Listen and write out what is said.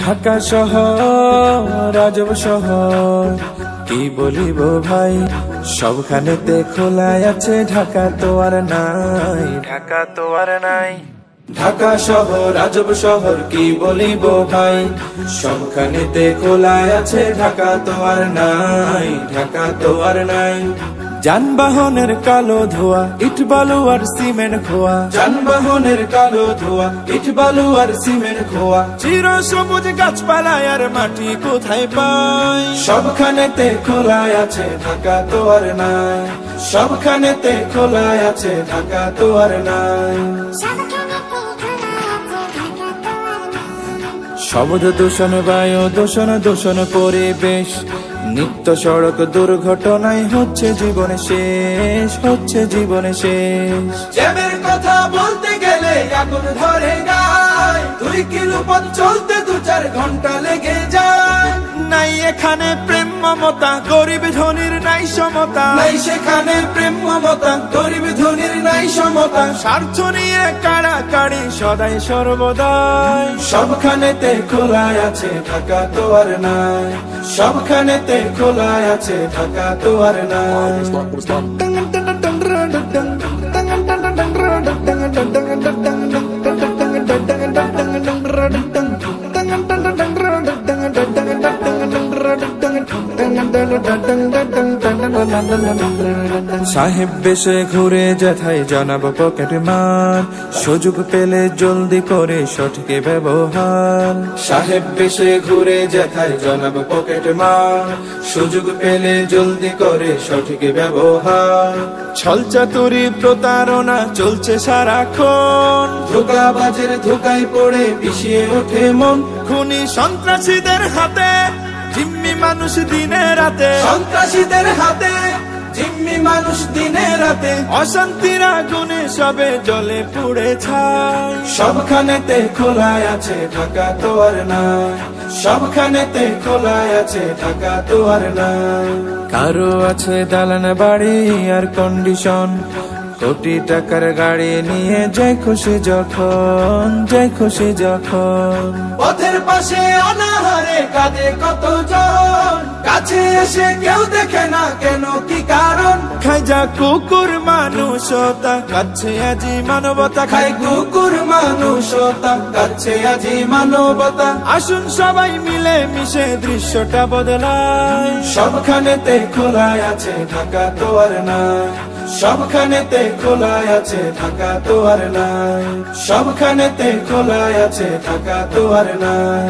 ঢাকা শহর রাজব শহর কি বলিব ভাই, সবখানেতে খোলাই আছে, ঢাকা তো আর নাই, ঢাকা তো আর নাই। ঢাকা শহর রাজব শহর কি বলিব ভাই, সবখানেতে খোলাই আছে, ঢাকা তো আর নাই, ঢাকা তো আর নাই। যানবাহনের কালো ধোয়া, ইট বালু আর সিমেন্ট খোয়া, যানবাহনের কালো ধোয়া, ইট বালু আর সিমেন্ট খোয়া। চির সবুজ গাছপালা আর মাটি কোথায় পাই, সবখানেতে খোলাই আছে, ঢাকা তো আর নাই, সবখানেতে খোলাই আছে, ঢাকা তো আর নাই। শব্দ দূষণ, বায়ু দূষণ, দূষণ পরিবেশ, নিত্য সড়ক দুর্ঘটনায় হচ্ছে জীবনে শেষ, হচ্ছে জীবনে শেষ। জ্যামের কথা বলতে গেলে আগুন ধরে গায়, 2 কিলো পথ চলতে 2-4 ঘন্টা লেগে যায়। নাই এখানে প্রেম মমতা, গরিব ধনির নাই সমতা, নাই সেখানে প্রেম মমতা, গরিব ধনির নাই সমতা। স্বার্থ নিয়ে কাড়াকাড়ি সদাই সর্বদাই, সবখানেতে খোলাই আছে, ঢাকা তো আর নাই, সবখানেতে খোলাই আছে, ঢাকা তো আর নাই। সাহেব বেশে ঘুরে যেথায় জানাব পকেট মার, সুযোগ পেলে জলদি করে সঠিক ব্যবহার। সাহেব বেশে ঘুরে যেথায় জানাব পকেট মার, সুযোগ পেলে জলদি করে সঠিক ব্যবহার। ছলচাতুরি প্রতারণা চলছে সারাক্ষণ, ধোঁকাবাজের ধোঁকায় পড়ে পিছিয়ে ওঠে মন। খুনি সন্ত্রাসীদের হাতে জিম্মি মানুষ দিনে রাতে, সন্ত্রাসীদের হাতে জিম্মি মানুষ দিনে রাতে। অশান্তির আগুনে সবে জ্বলে পুড়ে ছাই, সবখানেতে খোলাই আছে, ঢাকা তো আর নাই, সবখানেতে খোলাই আছে, ঢাকা তো আর নাই। কারো আছে দালান বাড়ি আর কন্ডিশন, কোটি টাকার গাড়ি নিয়ে যায় খুশি যখন, যায় খুশি যখন। পথের পাশে অনাহারে কাঁদে কতজন, কাছে এসে কেউ দেখে না কেন কি কারণ। খাই যা কুকুর মানুষতা, কাছে আজি মানবতা, খাই কুকুর মানুষতা, কাছে আজি মানবতা। আসুন সবাই মিলে মিশে দৃশ্যটা বদলায়, সবখানেতে খোলাই আছে, ঢাকা তো আর নাই, সবখানেতে খোলাই আছে, ঢাকা তো আর নাই, সবখানেতে খোলাই আছে, ঢাকা তো আর নাই।